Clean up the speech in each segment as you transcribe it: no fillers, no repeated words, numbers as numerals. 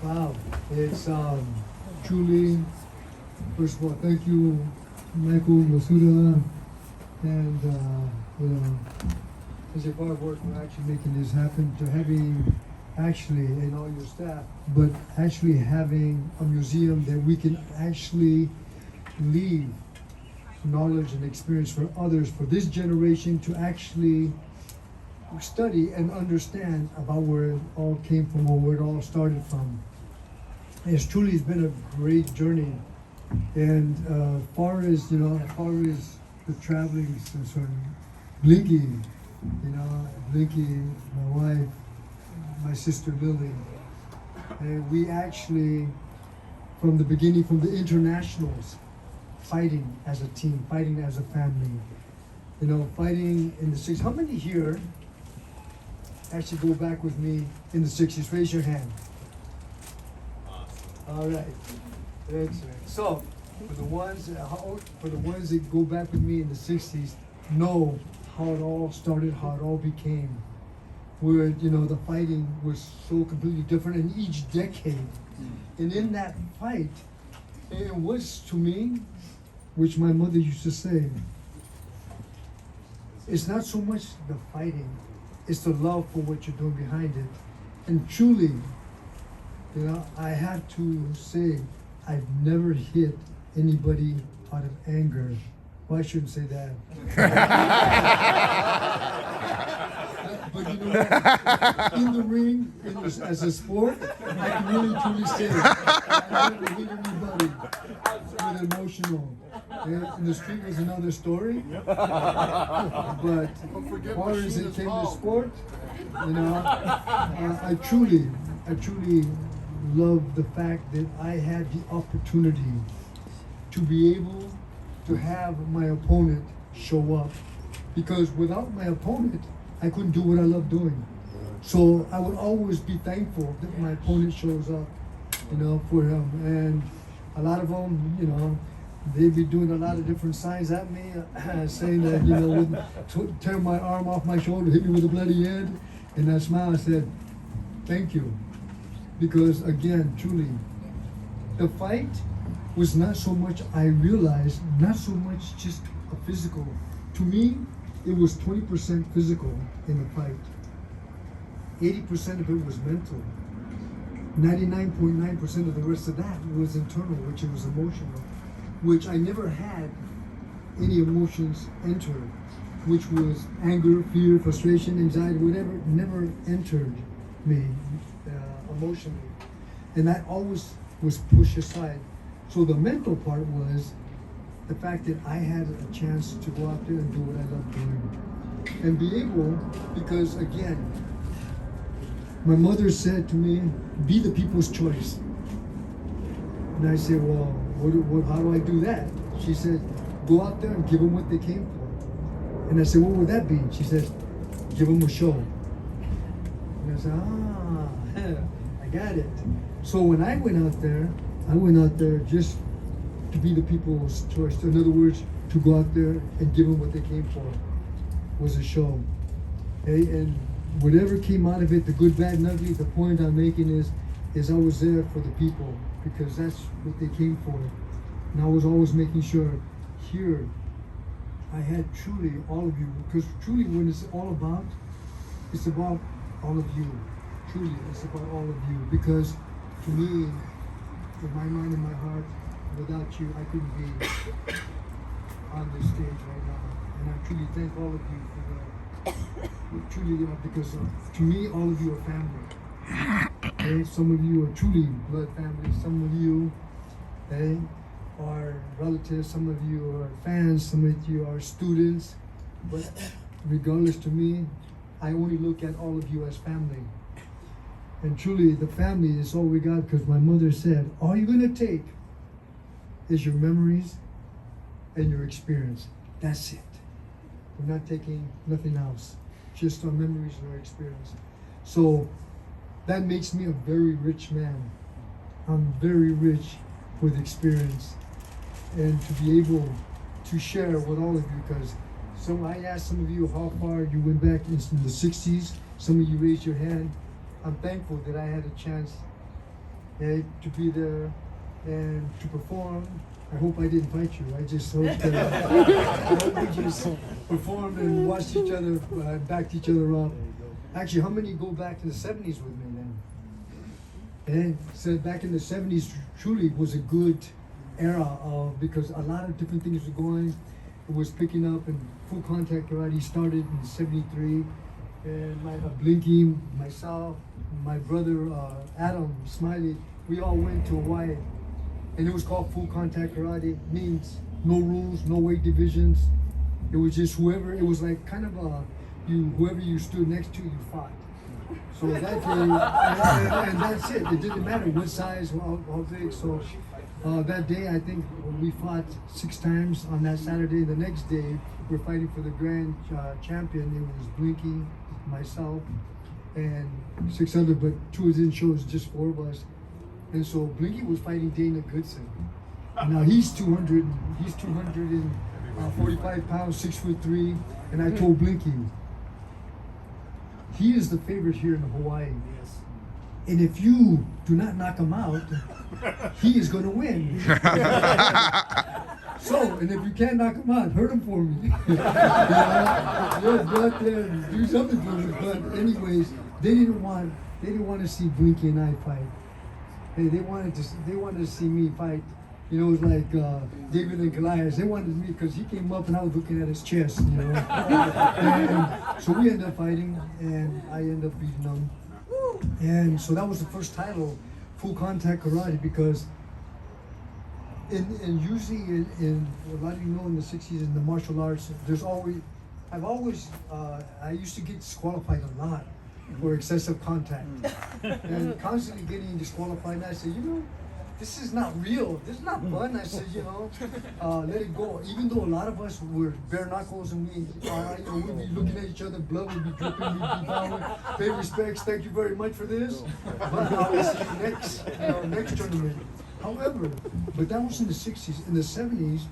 Wow, it's truly, first of all, thank you, Michael, Masuda, and Sensei Barb work for actually making this happen, to having actually, and all your staff, but actually having a museum that we can actually leave knowledge and experience for others, for this generation to actually study and understand about where it all came from or where it all started from. It's truly been a great journey, and as far as the traveling is concerned, Blinky, Blinky, my wife, my sister Lily, and we actually, from the beginning, from the internationals, fighting as a team, fighting as a family, fighting in the 60s. How many here actually go back with me in the 60s? Raise your hand. All right, excellent. So, for the ones that go back with me in the 60s, know how it all started, how it all became, where the fighting was so completely different in each decade. And in that fight, it was, to me, which my mother used to say, it's not so much the fighting, it's the love for what you're doing behind it. And truly, I have to say, I've never hit anybody out of anger. Well, I shouldn't say that. But you know what? In the ring, as a sport, I can really truly say I never hit anybody with emotional. In the street was another story. But as far as it came to sport, I truly love the fact that I had the opportunity to be able to have my opponent show up, because without my opponent, I couldn't do what I love doing. So I would always be thankful that my opponent shows up, for him. And a lot of them, they'd be doing a lot of different signs at me, saying that, would tear my arm off my shoulder, hit me with a bloody end. And I smiled and said, thank you. Because again, truly, the fight was not so much, I realized, not so much just a physical. To me, it was 20% physical in the fight. 80% of it was mental. 99.9% of the rest of that was internal, which it was emotional, which I never had any emotions enter, which was anger, fear, frustration, anxiety, whatever, never entered me emotionally. And that always was pushed aside. So the mental part was the fact that I had a chance to go out there and do what I love doing. And be able, because again, my mother said to me, be the people's choice. And I said, well, how do I do that? She said, go out there and give them what they came for. And I said, what would that be? She said, give them a show. And I said, I got it. So when I went out there just to be the people's choice. In other words, to go out there and give them what they came for, was a show. Okay? And whatever came out of it, the good, bad, and ugly, the point I'm making is I was there for the people, because that's what they came for. And I was always making sure here I had truly all of you, because truly when it's about all of you. Truly, it's about all of you, because to me, in my mind and my heart, without you, I couldn't be on this stage right now. And I truly thank all of you for that. Truly, because to me, all of you are family. Okay? Some of you are truly blood family. Some of you are relatives. Some of you are fans. Some of you are students. But regardless, to me, I only look at all of you as family. And truly, the family is all we got, because my mother said, all you're going to take is your memories and your experience. That's it. We're not taking nothing else, just our memories and our experience. So that makes me a very rich man. I'm very rich with experience, and to be able to share with all of you, because I asked some of you how far you went back in the 60s. Some of you raised your hand. I'm thankful that I had a chance to be there and to perform. I hope I didn't fight you. I just hope that I hope we just performed and watched each other, backed each other up. Actually, how many go back to the 70s with me then? And so back in the 70s truly was a good era of, because a lot of different things were going. It was picking up, and full contact karate started in 73. And Blinky, myself, my brother Adam Smiley, we all went to Hawaii. And it was called full contact karate. Means no rules, no weight divisions. It was just whoever, it was like kind of whoever you stood next to, you fought. So that day, and that's it. It didn't matter what size, how big. So that day, I think we fought 6 times on that Saturday. The next day, we're fighting for the grand champion. It was Blinky, myself, and 6 other, but 2 didn't show. It was just 4 of us. And so Blinky was fighting Dana Goodson. Now he's 245 pounds, 6'3", and I told Blinky, he is the favorite here in Hawaii. And if you do not knock him out, he is going to win. So, and if you can't knock him out, hurt him for me. Just go out there and do something for me. But anyways, they didn't want to see Blinky and I fight. They wanted to see me fight. You know, it was like David and Goliath. They wanted me because he came up and I was looking at his chest, you know. And so we ended up fighting, and I ended up beating him. And so that was the first title, full contact karate, because usually in a lot of you know in the 60s in the martial arts, I used to get disqualified a lot for excessive contact, and constantly getting disqualified. And I said, this is not real. This is not fun. I said, let it go. Even though a lot of us were bare knuckles and we'd be looking at each other, blood would be dripping, we'd be bowing, pay respects, thank you very much for this. But I'll see you next tournament. However, but that was in the 60s. In the 70s,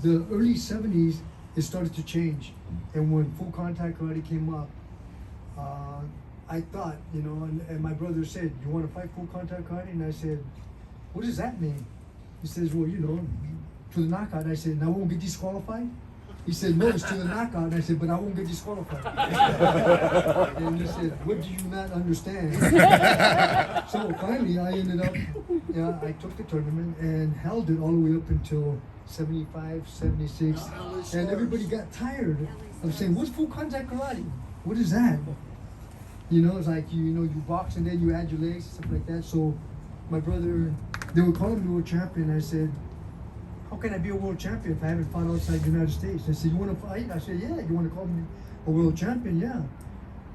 the early 70s, it started to change. And when full contact karate came up, I thought, and my brother said, you want to fight full contact karate? And I said, what does that mean? He says, well, to the knockout. And I said, and I won't get disqualified? He said, no, it's to the knockout. And I said, but I won't get disqualified. And he said, what do you not understand? So finally, I ended up, I took the tournament and held it all the way up until 75, 76. And everybody got tired of saying, what's full contact karate? What is that? It's like, you box and then you add your legs, stuff like that. So my brother, they were calling me world champion. I said, how can I be a world champion if I haven't fought outside the United States? They said, you want to fight? I said, yeah. You want to call me a world champion? Yeah.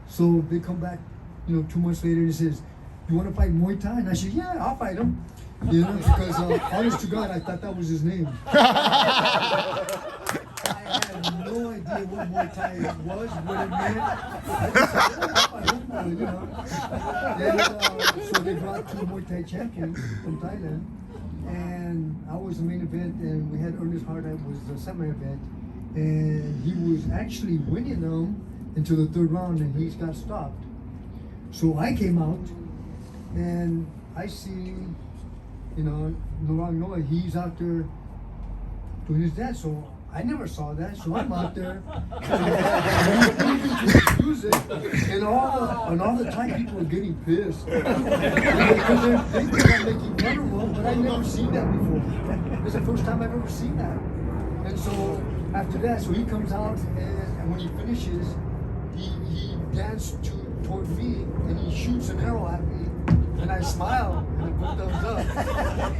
So they come back, 2 months later, and he says, you want to fight Muay Thai? And I said, yeah, I'll fight him. Because honest to God, I thought that was his name. I had no idea what Muay Thai was, what it meant. I just said, so they brought 2 Muay Thai champions from Thailand, and I was the main event, and we had Ernest Hart that was the semi-event, and he was actually winning them until the 3rd round, and he got stopped. So I came out, and I see, Noah, he's out there doing his dance, so I never saw that, so I'm out there music, and all the Thai people are getting pissed because they think I'm making fun of them, but I've never seen that before. It's the first time I've ever seen that. And so after that, so he comes out, and when he finishes, he dances toward me, and he shoots an arrow at me, and I smile and I put thumbs up.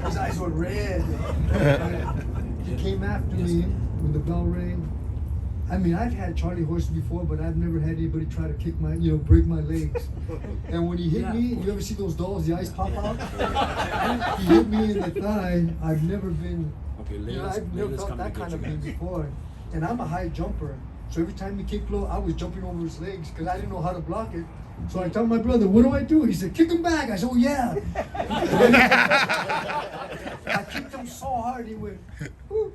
His eyes were red. He came after me when the bell rang. I mean, I've had Charlie horse before, but I've never had anybody try to kick my, break my legs. And when he hit me, you ever see those dolls, the eyes pop out? He hit me in the thigh. I've never been, I've never felt that kind of pain before. And I'm a high jumper. So every time he kicked low, I was jumping over his legs because I didn't know how to block it. So I told my brother, what do I do? He said, kick him back. I said, oh yeah. I kicked him so hard, he went, whoo.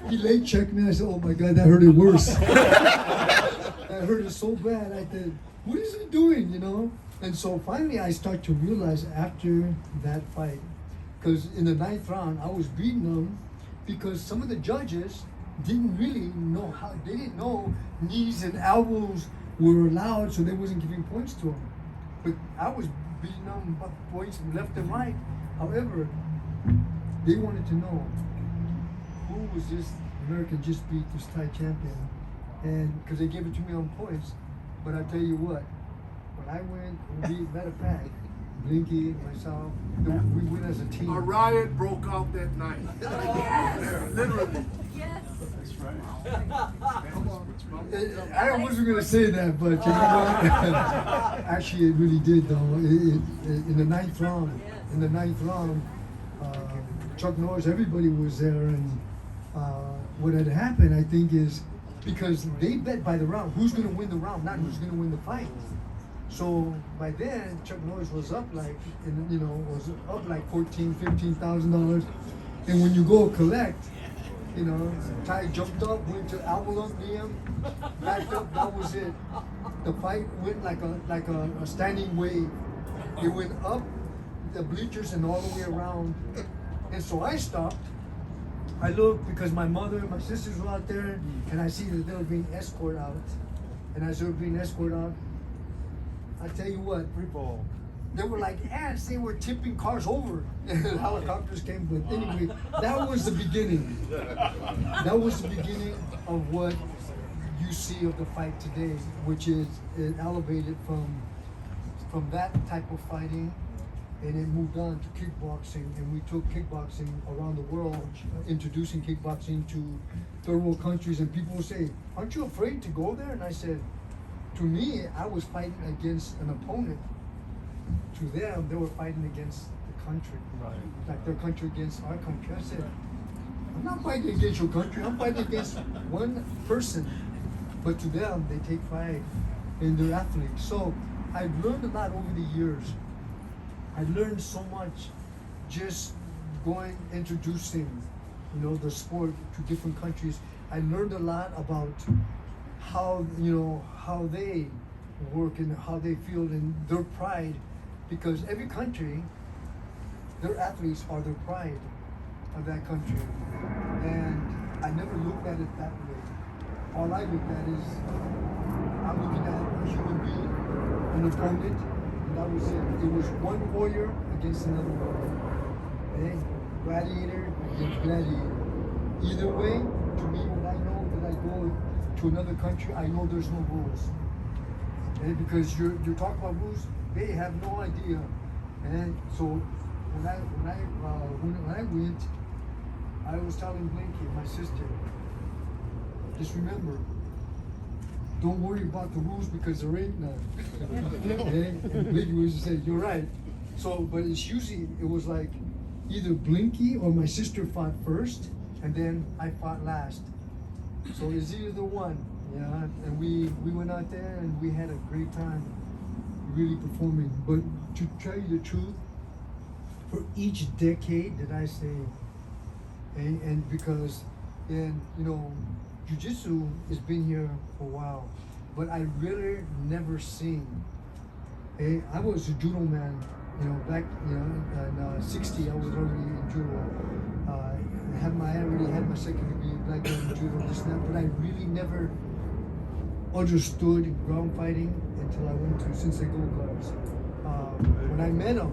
He leg checked me. I said, oh my God, that hurted worse. That hurted so bad. I said, what is he doing, you know? And so finally I start to realize after that fight, because in the ninth round I was beating him because some of the judges didn't really know how, they didn't know knees and elbows were allowed, so they wasn't giving points to him. But I was beating them points left and right. However, they wanted to know who was this American just beat this Thai champion, and because they gave it to me on points. But I tell you what, when I went, matter of fact, Blinky, myself, we went as a team. A riot broke out that night. Oh, yes. Literally. Yes. That's right. I wasn't going to say that, but you know what? Actually, it really did, though. In the ninth round, Chuck Norris, everybody was there, and what had happened, I think, is because they bet by the round, who's going to win the round, not who's going to win the fight. So by then, Chuck Norris was up like, was up like $14,000-$15,000, and when you go collect, Ty jumped up, went to elbow up, knee him, backed up. That was it. The fight went like a standing wave. It went up the bleachers and all the way around. And so I stopped. I looked because my mother and my sisters were out there, and I see that they were being escorted out. And as they were being escorted out, I tell you what, they were like ants. They were tipping cars over. Helicopters came, but anyway, that was the beginning. That was the beginning of what you see of the fight today, which is it elevated from that type of fighting, and it moved on to kickboxing, and we took kickboxing around the world, introducing kickboxing to third world countries, and people would say, "Aren't you afraid to go there?" And I said, to me, I was fighting against an opponent. To them, they were fighting against the country, like their country against our country. I said, I'm not fighting against your country, I'm fighting against one person. But to them, they take pride in their athletes. So I've learned a lot over the years. I learned so much just going, introducing, the sport to different countries. I learned a lot about how they work and how they feel and their pride, because every country, their athletes are their pride of that country, and I never looked at it that way. All I looked at is I'm looking at a human being, an opponent, and that was it. It was one warrior against another warrior, okay? Gladiator against gladiator. Either way, to me, when I know that I go to another country, I know there's no rules. Okay? Because you're talking about rules, they have no idea. And so when I went, I was telling Blinky, my sister, just remember, don't worry about the rules because there ain't none. Okay? And Blinky was to say, you're right. So, but it was like either Blinky or my sister fought first, and then I fought last. So it's either one, yeah. And we went out there and we had a great time, really performing. But to tell you the truth, for each decade that I say, and because, jiu-jitsu has been here for a while, but I really never seen. I was a judo man, back, in '60 I was already in judo. I already had my second degree in black belt in judo, this and that, but I really never understood ground fighting until I went to Sensei go-karts. When I met him,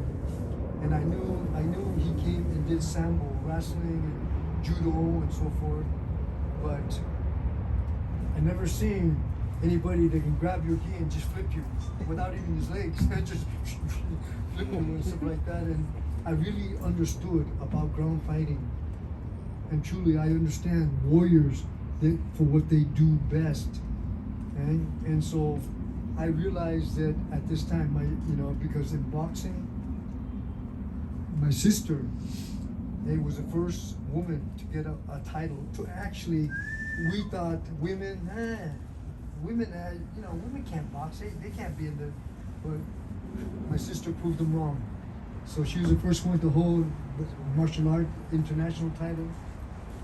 and I knew he came and did sambo, wrestling and judo and so forth, but I never seen anybody that can grab your gi and just flip you without even his legs, just flip him and stuff like that. And I really understood about ground fighting. And truly, I understand warriors for what they do best. And so I realized that at this time, because in boxing, my sister was the first woman to get a title. To actually, we thought women can't box. They can't be in the. But my sister proved them wrong. So she was the first one to hold the martial art international title,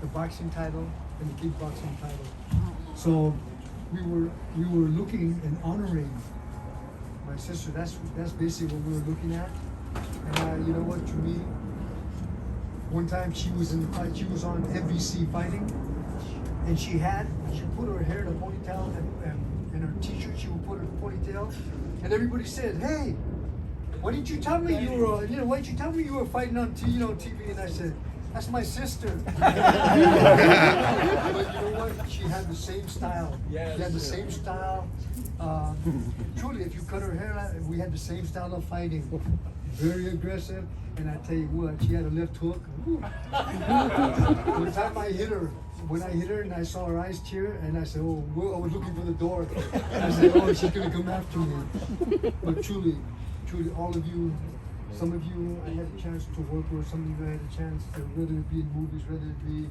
the boxing title, and the kickboxing title. So we were looking and honoring my sister. That's basically what we were looking at. And you know what? To me, one time she was in the fight. She was on MVC fighting, and she put her hair in a ponytail, and her t-shirt she would put in a ponytail, and everybody said, "Hey, why didn't you tell me you were? Why didn't you tell me you were fighting on TV?" And I said, "That's my sister." But you know what? She had the same style. Yes. She had the same style. Truly, if you cut her hair out, we had the same style of fighting. Very aggressive. And I tell you what, she had a left hook. One time I hit her. When I hit her and I saw her eyes tear, and I said, "Oh, I was looking for the door." I said, "Oh, she's gonna come after me." But truly, all of you, some of you I had a chance to work with, some of you I had a chance to, whether it be in movies, whether it be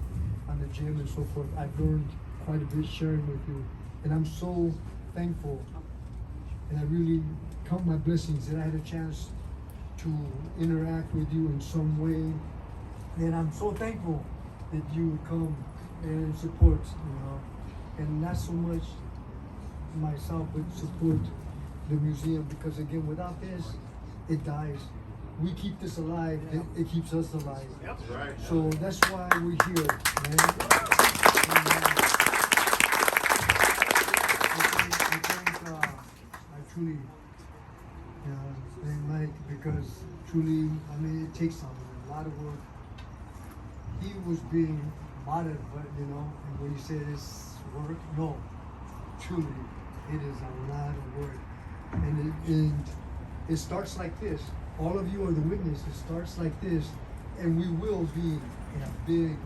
on the gym and so forth. I've learned quite a bit sharing with you, and I'm so thankful. And I really count my blessings that I had a chance to interact with you in some way. And I'm so thankful that you would come and support, and not so much myself, but support the museum, because again, without this, it dies. We keep this alive, it keeps us alive. Yep. Right. So that's why we're here, man. I truly thank Mike, because truly, it takes a lot of work. He was being modded, but and when he said it's work, no, truly, it is a lot of work. And it starts like this. All of you are the witnesses. It starts like this, and we will be in a big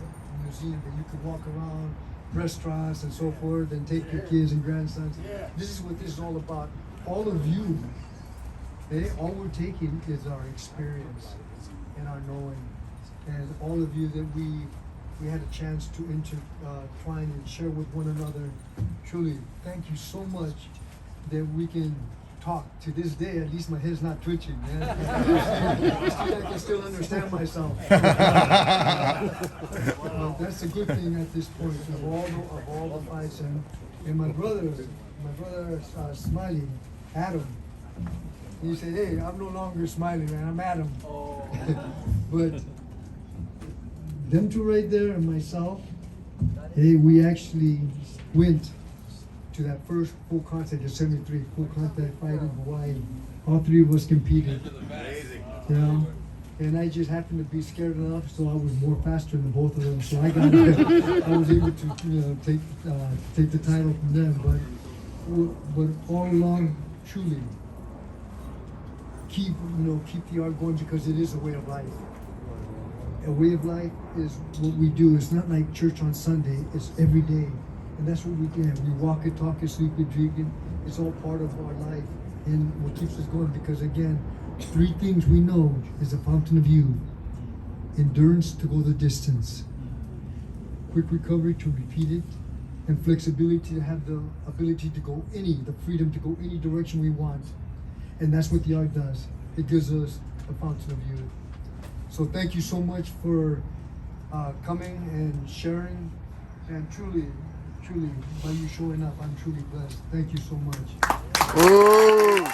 museum that you can walk around, restaurants and so forth, and take your kids and grandsons. This is what this is all about. All of you, all we're taking is our experience and our knowing, and all of you that we had a chance to intertwine and share with one another. Truly, thank you so much that we can talk. To this day, at least my head's not twitching, man. I can still understand myself. Well, that's a good thing at this point, of all the fights. And my brother smiling, Adam, he said, "Hey, I'm no longer smiling, man, I'm Adam." But them two right there and myself, hey, we actually went to that first full contact, the 73 full contact fight in Hawaii. All three of us competed. Amazing. And I just happened to be scared enough, so I was more faster than both of them. So I was able to take the title from them. But all along, truly, keep the art going, because it is a way of life. A way of life is what we do. It's not like church on Sunday. It's every day. And that's what we do. We walk it, talk it, sleep it, drink it. It's all part of our life and what keeps us going. Because again, three things we know is a fountain of youth, endurance to go the distance, quick recovery to repeat it, and flexibility to have the ability to go the freedom to go any direction we want. And that's what the art does. It gives us a fountain of youth. So thank you so much for coming and sharing, and truly, by you showing up, I'm truly blessed. Thank you so much. Ooh.